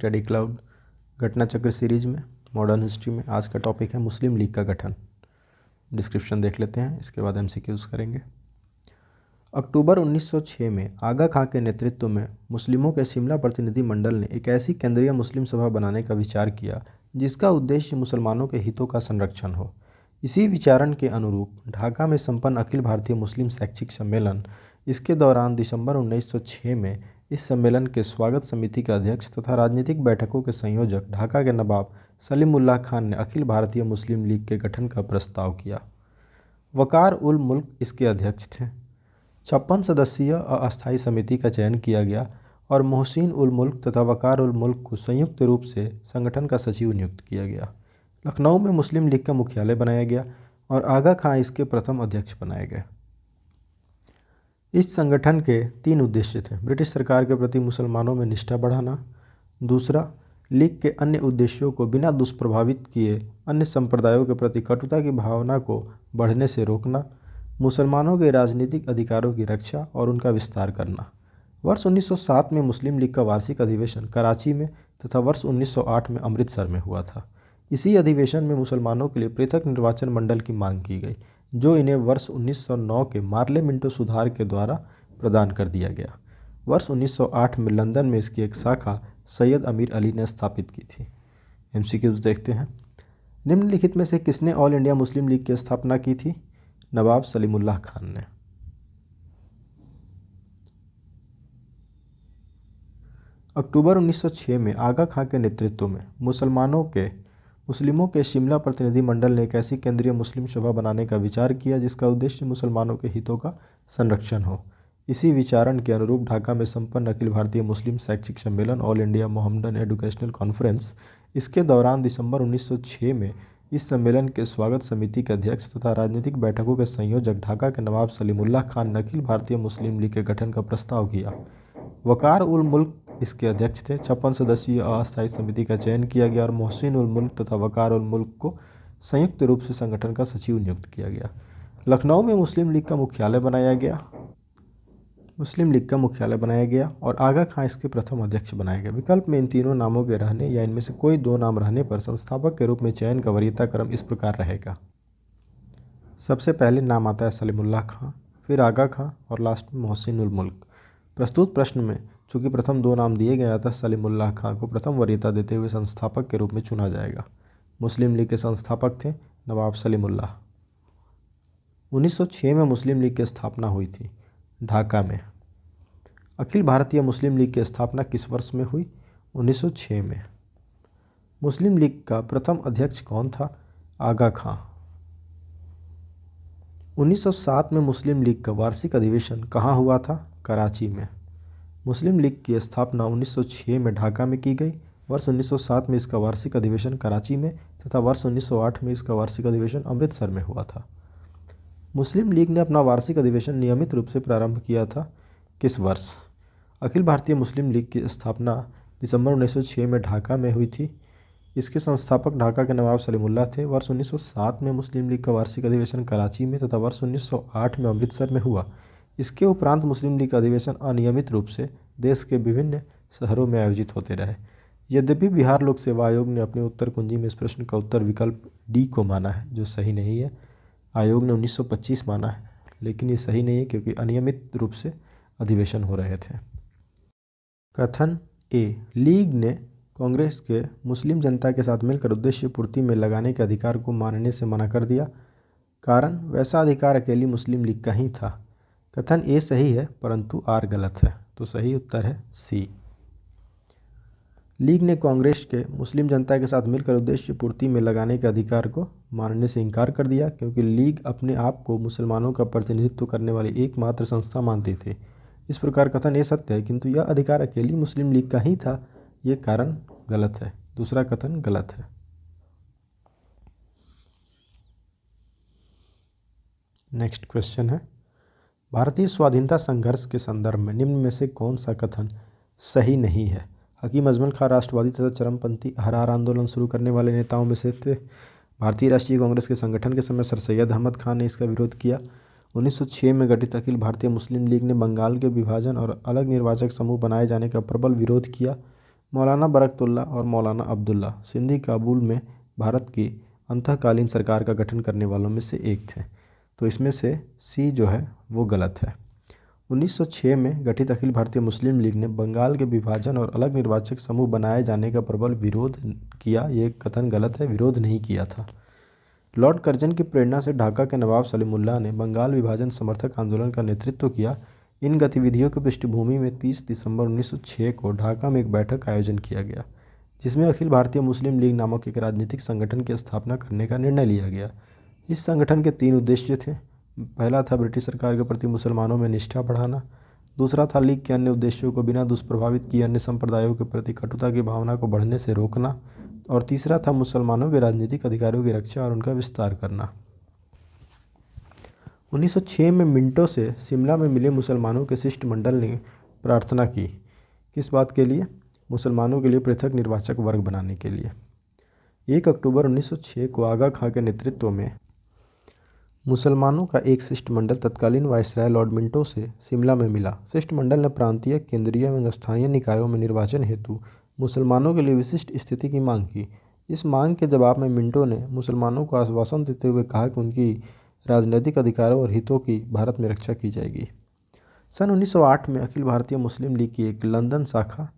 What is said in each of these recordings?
Study cloud घटना चक्र series में मॉडर्न हिस्ट्री में आज का टॉपिक है मुस्लिम लीग का गठन। डिस्क्रिप्शन देख लेते हैं, इसके बाद एमसीक्यूज करेंगे। अक्टूबर 1906 में आगा खां के नेतृत्व में मुस्लिमों के शिमला प्रतिनिधि मंडल ने एक ऐसी केंद्रीय मुस्लिम सभा बनाने का विचार किया जिसका उद्देश्य मुसलमानों के हितों का संरक्षण हो। इसी विचारण के अनुरूप ढाका में संपन्न अखिल भारतीय मुस्लिम शैक्षिक सम्मेलन, इसके दौरान दिसंबर 1906 में इस सम्मेलन के स्वागत समिति के अध्यक्ष तथा राजनीतिक बैठकों के संयोजक ढाका के नवाब सलीमुल्लाह खान ने अखिल भारतीय मुस्लिम लीग के गठन का प्रस्ताव किया। वकार उल मुल्क इसके अध्यक्ष थे। 56 सदस्यीय अस्थायी समिति का चयन किया गया और मोहसिन उल मुल्क तथा वकार उल मुल्क को संयुक्त रूप से संगठन का सचिव नियुक्त किया गया। लखनऊ में मुस्लिम लीग का मुख्यालय बनाया गया और आगा खां इसके प्रथम अध्यक्ष बनाए गए। इस संगठन के 3 उद्देश्य थे। ब्रिटिश सरकार के प्रति मुसलमानों में निष्ठा बढ़ाना, दूसरा लीग के अन्य उद्देश्यों को बिना दुष्प्रभावित किए अन्य संप्रदायों के प्रति कटुता की भावना को बढ़ने से रोकना, मुसलमानों के राजनीतिक अधिकारों की रक्षा और उनका विस्तार करना। वर्ष 1907 में मुस्लिम लीग का वार्षिक अधिवेशन कराची में तथा वर्ष 1908 में अमृतसर में हुआ था। इसी अधिवेशन में मुसलमानों के लिए पृथक निर्वाचन मंडल की मांग की गई, जो इन्हें वर्ष 1909 के मार्ले मिंटो सुधार के द्वारा प्रदान कर दिया गया। वर्ष 1908 में लंदन में इसकी एक शाखा सैयद अमीर अली ने स्थापित की थी। एमसीक्यूज देखते हैं। निम्नलिखित में से किसने ऑल इंडिया मुस्लिम लीग की स्थापना की थी? नवाब सलीमुल्लाह खान ने। अक्टूबर 1906 में आगा खां के नेतृत्व में मुस्लिमों के शिमला प्रतिनिधि मंडल ने एक ऐसी केंद्रीय मुस्लिम सभा बनाने का विचार किया जिसका उद्देश्य मुसलमानों के हितों का संरक्षण हो। इसी विचारण के अनुरूप ढाका में संपन्न अखिल भारतीय मुस्लिम शैक्षिक सम्मेलन all India Mohammedan educational conference, इसके दौरान दिसंबर 1906 में इस सम्मेलन के स्वागत समिति के अध्यक्ष तथा राजनीतिक बैठकों के संयोजक ढाका के नवाब सलीमुल्लाह खान ने अखिल भारतीय मुस्लिम लीग के गठन का प्रस्ताव किया। वकार उल मुल्क इसके अध्यक्ष थे। 56 सदस्यीय अस्थायी समिति का चयन किया गया और मोहसिन उल मुल्क तथा वकार उल मुल्क को संयुक्त रूप से संगठन का सचिव नियुक्त किया गया। लखनऊ में मुस्लिम लीग का मुख्यालय बनाया गया और आगा खां इसके प्रथम अध्यक्ष बनाए गए। विकल्प में इन तीनों नामों के रहने या इनमें से कोई 2 नाम रहने पर संस्थापक के रूप में चयन का वरीयता क्रम इस प्रकार रहेगा। सबसे पहले नाम आता है सलीमुल्लाह खां, फिर आगा खां और लास्ट में मोहसिन उल मुल्क। प्रस्तुत प्रश्न में चूंकि प्रथम 2 नाम दिए गए, अतः सलीमुल्लाह खां को प्रथम वरीयता देते हुए संस्थापक के रूप में चुना जाएगा। मुस्लिम लीग के संस्थापक थे नवाब सलीमुल्लाह। 1906 में मुस्लिम लीग की स्थापना हुई थी ढाका में। अखिल भारतीय मुस्लिम लीग की स्थापना किस वर्ष में हुई? 1906 में। मुस्लिम लीग का प्रथम अध्यक्ष कौन था? आगा खां। 1907 में मुस्लिम लीग का वार्षिक अधिवेशन कहाँ हुआ था? कराची में। मुस्लिम लीग की स्थापना 1906 में ढाका में की गई। वर्ष 1907 में इसका वार्षिक अधिवेशन कराची में तथा वर्ष 1908 में इसका वार्षिक अधिवेशन अमृतसर में हुआ था। मुस्लिम लीग ने अपना वार्षिक अधिवेशन नियमित रूप से प्रारंभ किया था किस वर्ष? अखिल भारतीय मुस्लिम लीग की स्थापना दिसंबर 1906 में ढाका में हुई थी। इसके संस्थापक ढाका के नवाब सलीमुल्लाह थे। वर्ष 1907 में मुस्लिम लीग का वार्षिक अधिवेशन कराची में तथा वर्ष 1908 में अमृतसर में हुआ। इसके उपरांत मुस्लिम लीग का अधिवेशन अनियमित रूप से देश के विभिन्न शहरों में आयोजित होते रहे। यद्यपि बिहार लोक सेवा आयोग ने अपनी उत्तर कुंजी में इस प्रश्न का उत्तर विकल्प डी को माना है, जो सही नहीं है। आयोग ने 1925 माना है, लेकिन ये सही नहीं है क्योंकि अनियमित रूप से अधिवेशन हो रहे थे। कथन ए, लीग ने कांग्रेस के मुस्लिम जनता के साथ मिलकर उद्देश्य पूर्ति में लगाने के अधिकार को मानने से मना कर दिया। कारण, वैसा अधिकार अकेली मुस्लिम लीग का ही था। कथन ए सही है परंतु आर गलत है, तो सही उत्तर है सी। लीग ने कांग्रेस के मुस्लिम जनता के साथ मिलकर उद्देश्य पूर्ति में लगाने के अधिकार को मानने से इनकार कर दिया क्योंकि लीग अपने आप को मुसलमानों का प्रतिनिधित्व करने वाली एकमात्र संस्था मानती थी। इस प्रकार कथन ए सत्य है किंतु यह अधिकार अकेली मुस्लिम लीग का ही था, ये कारण गलत है। दूसरा कथन गलत है। नेक्स्ट क्वेश्चन है, भारतीय स्वाधीनता संघर्ष के संदर्भ में निम्न में से कौन सा कथन सही नहीं है? हकीम अजमल खां राष्ट्रवादी तथा चरमपंथी अहरार आंदोलन शुरू करने वाले नेताओं में से थे। भारतीय राष्ट्रीय कांग्रेस के संगठन के समय सर सैयद अहमद खान ने इसका विरोध किया। 1906 में गठित अखिल भारतीय मुस्लिम लीग ने बंगाल के विभाजन और अलग निर्वाचक समूह बनाए जाने का प्रबल विरोध किया। मौलाना बरकतुल्ला और मौलाना अब्दुल्ला सिंधी काबुल में भारत की अंतःकालीन सरकार का गठन करने वालों में से एक थे। तो इसमें से सी जो है वो गलत है। 1906 में गठित अखिल भारतीय मुस्लिम लीग ने बंगाल के विभाजन और अलग निर्वाचक समूह बनाए जाने का प्रबल विरोध किया। ये कथन गलत है, विरोध नहीं किया था। लॉर्ड कर्जन की प्रेरणा से ढाका के नवाब सलीमुल्लाह ने बंगाल विभाजन समर्थक आंदोलन का नेतृत्व किया। इन गतिविधियों की पृष्ठभूमि में 30 दिसंबर 1906 को ढाका में एक बैठक का आयोजन किया गया, जिसमें अखिल भारतीय मुस्लिम लीग नामक एक राजनीतिक संगठन की स्थापना करने का निर्णय लिया गया। इस संगठन के 3 उद्देश्य थे। पहला था ब्रिटिश सरकार के प्रति मुसलमानों में निष्ठा बढ़ाना, दूसरा था लीग के अन्य उद्देश्यों को बिना दुष्प्रभावित किए अन्य संप्रदायों के प्रति कटुता की भावना को बढ़ने से रोकना, और तीसरा था मुसलमानों के राजनीतिक अधिकारों की रक्षा और उनका विस्तार करना। 1906 में मिंटो से शिमला में मिले मुसलमानों के शिष्टमंडल ने प्रार्थना की। किस बात के लिए? मुसलमानों के लिए पृथक निर्वाचक वर्ग बनाने के लिए। 1 अक्टूबर 1906 को आगा खां के नेतृत्व में मुसलमानों का एक शिष्टमंडल तत्कालीन वायसराय लॉर्ड मिंटो से शिमला में मिला। शिष्टमंडल ने प्रांतीय, केंद्रीय एवं स्थानीय निकायों में निर्वाचन हेतु मुसलमानों के लिए विशिष्ट स्थिति की मांग की। इस मांग के जवाब में मिंटो ने मुसलमानों को आश्वासन देते हुए कहा कि उनकी राजनीतिक अधिकारों और हितों की भारत में रक्षा की जाएगी। सन 1908 में अखिल भारतीय मुस्लिम लीग की एक लंदन शाखा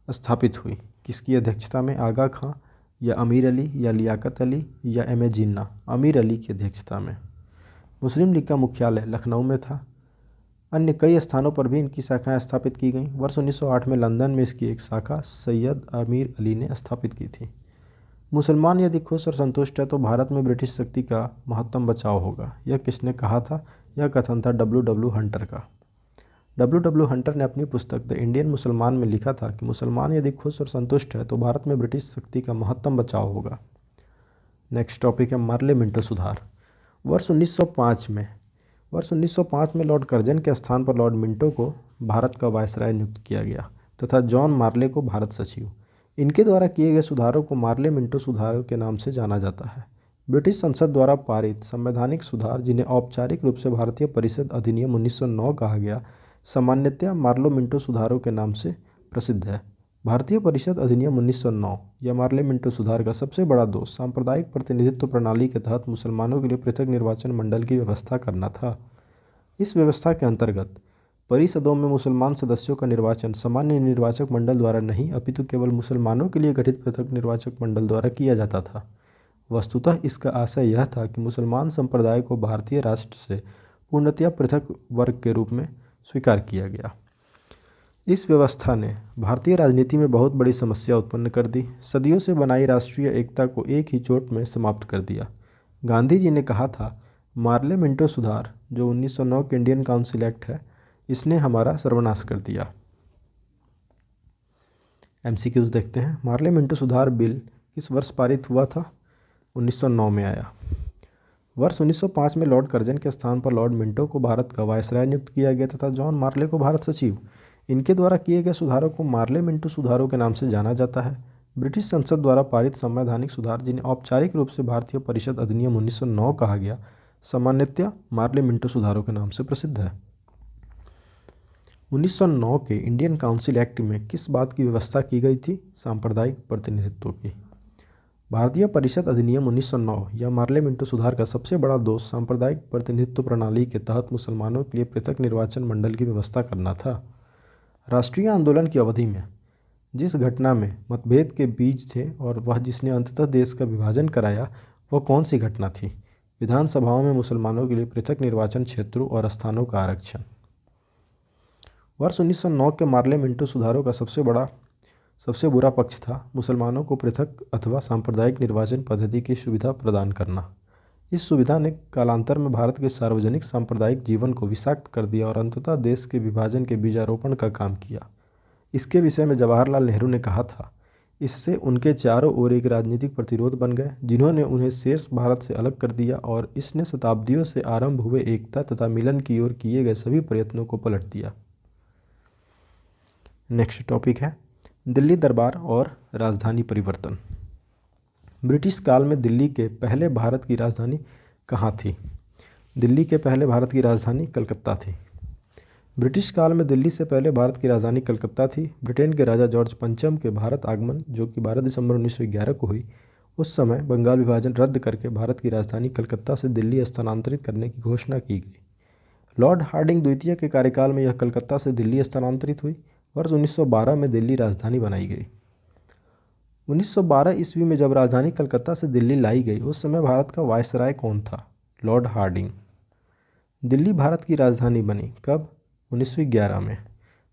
स्थापित हुई। किसकी अध्यक्षता में? आगा खां या अमीर अली या लियाकत अली या एम ए जिन्ना? अमीर अली की अध्यक्षता में। मुस्लिम लीग का मुख्यालय लखनऊ में था। अन्य कई स्थानों पर भी इनकी शाखाएं स्थापित की गईं। वर्ष 1908 में लंदन में इसकी एक शाखा सैयद अमीर अली ने स्थापित की थी। मुसलमान यदि खुश और संतुष्ट है तो भारत में ब्रिटिश शक्ति का महत्तम बचाव होगा। यह किसने कहा था? यह कथन था डब्ल्यू हंटर का। डब्ल्यू हंटर ने अपनी पुस्तक द इंडियन मुसलमान में लिखा था कि मुसलमान यदि खुश और संतुष्ट है तो भारत में ब्रिटिश शक्ति का महत्तम बचाव होगा। नेक्स्ट टॉपिक है मार्ले मिंटो सुधार। वर्ष 1905 में लॉर्ड कर्जन के स्थान पर लॉर्ड मिंटो को भारत का वायसराय नियुक्त किया गया तथा जॉन मार्ले को भारत सचिव। इनके द्वारा किए गए सुधारों को मार्ले मिंटो सुधारों के नाम से जाना जाता है। ब्रिटिश संसद द्वारा पारित संवैधानिक सुधार, जिन्हें औपचारिक रूप से भारतीय परिषद अधिनियम 1909 कहा गया, सामान्यतया मार्ले मिंटो सुधारों के नाम से प्रसिद्ध है। भारतीय परिषद अधिनियम 1909 या मार्ले मिंटो सुधार का सबसे बड़ा दोष सांप्रदायिक प्रतिनिधित्व प्रणाली के तहत मुसलमानों के लिए पृथक निर्वाचन मंडल की व्यवस्था करना था। इस व्यवस्था के अंतर्गत परिषदों में मुसलमान सदस्यों का निर्वाचन सामान्य निर्वाचक मंडल द्वारा नहीं अपितु केवल मुसलमानों के लिए गठित पृथक निर्वाचक मंडल द्वारा किया जाता था। वस्तुतः इसका आशय यह था कि मुसलमान संप्रदाय को भारतीय राष्ट्र से पूर्णतया पृथक वर्ग के रूप में स्वीकार किया गया। इस व्यवस्था ने भारतीय राजनीति में बहुत बड़ी समस्या उत्पन्न कर दी। सदियों से बनाई राष्ट्रीय एकता को एक ही चोट में समाप्त कर दिया। गांधी जी ने कहा था, मार्ले मिंटो सुधार जो 1909 के इंडियन काउंसिल एक्ट है, इसने हमारा सर्वनाश कर दिया। एमसीक्यूज देखते हैं। मार्ले मिंटो सुधार बिल किस वर्ष पारित हुआ था? 1909 में आया। वर्ष 1905 में लॉर्ड कर्जन के स्थान पर लॉर्ड मिंटो को भारत का वायसराय नियुक्त किया गया तथा जॉन मार्ले को भारत सचिव। इनके द्वारा किए गए सुधारों को मार्ले मिंटो सुधारों के नाम से जाना जाता है। ब्रिटिश संसद द्वारा पारित संवैधानिक सुधार, जिन्हें औपचारिक रूप से भारतीय परिषद अधिनियम 1909 कहा गया, सामान्यतया मार्ले मिंटो सुधारों के नाम से प्रसिद्ध है। 1909 के इंडियन काउंसिल एक्ट में किस बात की व्यवस्था की गई थी? सांप्रदायिक प्रतिनिधित्व की। भारतीय परिषद अधिनियम 1909 या मार्ले मिंटो सुधार का सबसे बड़ा दोष सांप्रदायिक प्रतिनिधित्व प्रणाली के तहत मुसलमानों के लिए पृथक निर्वाचन मंडल की व्यवस्था करना था। राष्ट्रीय आंदोलन की अवधि में जिस घटना में मतभेद के बीज थे और वह जिसने अंततः देश का विभाजन कराया, वह कौन सी घटना थी? विधानसभाओं में मुसलमानों के लिए पृथक निर्वाचन क्षेत्रों और स्थानों का आरक्षण। वर्ष 1909 के मार्ले मिंटो सुधारों का सबसे बुरा पक्ष था मुसलमानों को पृथक अथवा सांप्रदायिक निर्वाचन पद्धति की सुविधा प्रदान करना। इस सुविधा ने कालांतर में भारत के सार्वजनिक सांप्रदायिक जीवन को विषाक्त कर दिया और अंततः देश के विभाजन के बीजारोपण का काम किया। इसके विषय में जवाहरलाल नेहरू ने कहा था, इससे उनके चारों ओर एक राजनीतिक प्रतिरोध बन गए, जिन्होंने उन्हें शेष भारत से अलग कर दिया, और इसने शताब्दियों से आरंभ हुए एकता तथा मिलन की ओर किए गए सभी प्रयत्नों को पलट दिया। नेक्स्ट टॉपिक है दिल्ली दरबार और राजधानी परिवर्तन। ब्रिटिश काल में दिल्ली के पहले भारत की राजधानी कहाँ थी? दिल्ली के पहले भारत की राजधानी कलकत्ता थी। ब्रिटिश काल में दिल्ली से पहले भारत की राजधानी कलकत्ता थी। ब्रिटेन के राजा जॉर्ज पंचम के भारत आगमन, जो कि 12 दिसंबर 1911 को हुई, उस समय बंगाल विभाजन रद्द करके भारत की राजधानी कलकत्ता से दिल्ली स्थानांतरित करने की घोषणा की गई। लॉर्ड हार्डिंग द्वितीय के कार्यकाल में यह कलकत्ता से दिल्ली स्थानांतरित हुई। वर्ष 1912 में दिल्ली राजधानी बनाई गई। 1912 ईस्वी में जब राजधानी कलकत्ता से दिल्ली लाई गई, उस समय भारत का वायसराय कौन था? Lord Hardinge. दिल्ली भारत की राजधानी बनी कब? 1911 में।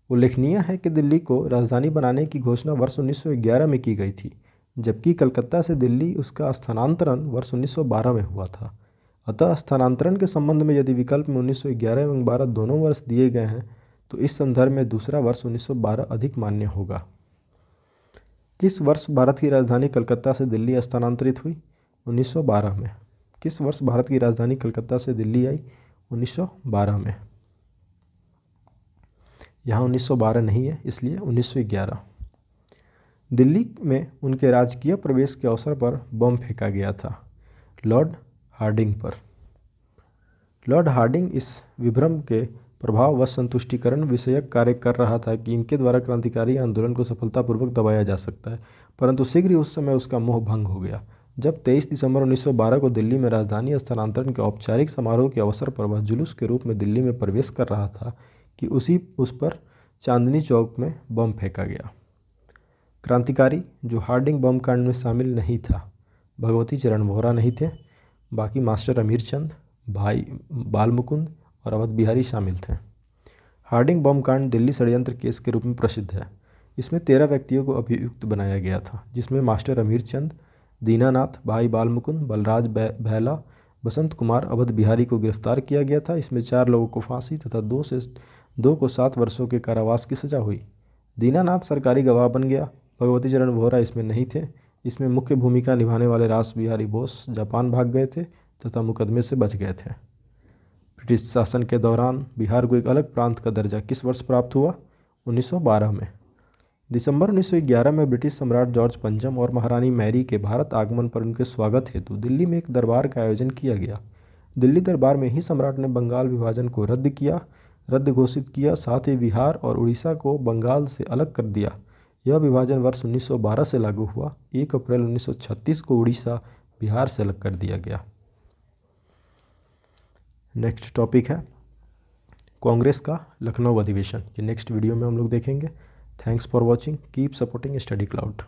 उल्लेखनीय है कि दिल्ली को राजधानी बनाने की घोषणा वर्ष 1911 में की गई थी, जबकि कलकत्ता से दिल्ली उसका स्थानांतरण वर्ष 1912 में हुआ था। अतः स्थानांतरण के संबंध में यदि विकल्प में 1911 एवं 12 दोनों वर्ष दिए गए हैं, तो इस संदर्भ में दूसरा वर्ष 1912 अधिक मान्य होगा। किस वर्ष भारत की राजधानी कलकत्ता से दिल्ली स्थानांतरित हुई? 1912 में। किस वर्ष भारत की राजधानी कलकत्ता से दिल्ली आई? 1912 में। यहाँ 1912 नहीं है, इसलिए 1911। दिल्ली में उनके राजकीय प्रवेश के अवसर पर बम फेंका गया था। लॉर्ड हार्डिंग पर। लॉर्ड हार्डिंग इस विभ्रम के प्रभाव व संतुष्टिकरण विषयक कार्य कर रहा था कि इनके द्वारा क्रांतिकारी आंदोलन को सफलतापूर्वक दबाया जा सकता है, परंतु शीघ्र ही उस समय उसका मोह भंग हो गया। जब 23 दिसंबर 1912 को दिल्ली में राजधानी स्थानांतरण के औपचारिक समारोह के अवसर पर वह जुलूस के रूप में दिल्ली में प्रवेश कर रहा था कि उस पर चांदनी चौक में बम फेंका गया। क्रांतिकारी जो हार्डिंग बम कांड में शामिल नहीं था, भगवती चरण वोहरा नहीं थे, बाकी मास्टर अमीरचंद, भाई बाल मुकुंद और अवध बिहारी शामिल थे। हार्डिंग बम कांड दिल्ली षड्यंत्र केस के रूप में प्रसिद्ध है। इसमें 13 व्यक्तियों को अभियुक्त बनाया गया था, जिसमें मास्टर अमीरचंद, दीनानाथ, भाई बाल मुकुंद, बलराज भैला, बसंत कुमार, अवध बिहारी को गिरफ्तार किया गया था। इसमें 4 लोगों को फांसी तथा 2 को 7 वर्षों के कारावास की सजा हुई। दीनानाथ सरकारी गवाह बन गया। भगवती चरण वोहरा इसमें नहीं थे। इसमें मुख्य भूमिका निभाने वाले रास बिहारी बोस जापान भाग गए थे तथा मुकदमे से बच गए थे। ब्रिटिश शासन के दौरान बिहार को एक अलग प्रांत का दर्जा किस वर्ष प्राप्त हुआ? 1912 में। दिसंबर 1911 में ब्रिटिश सम्राट जॉर्ज पंचम और महारानी मैरी के भारत आगमन पर उनके स्वागत हेतु दिल्ली में एक दरबार का आयोजन किया गया। दिल्ली दरबार में ही सम्राट ने बंगाल विभाजन को रद्द घोषित किया, साथ ही बिहार और उड़ीसा को बंगाल से अलग कर दिया। यह विभाजन वर्ष 1912 से लागू हुआ। 1 अप्रैल 1936 को उड़ीसा बिहार से अलग कर दिया गया। नेक्स्ट टॉपिक है कांग्रेस का लखनऊ अधिवेशन। ये नेक्स्ट वीडियो में हम लोग देखेंगे। Thanks for watching, keep supporting study cloud.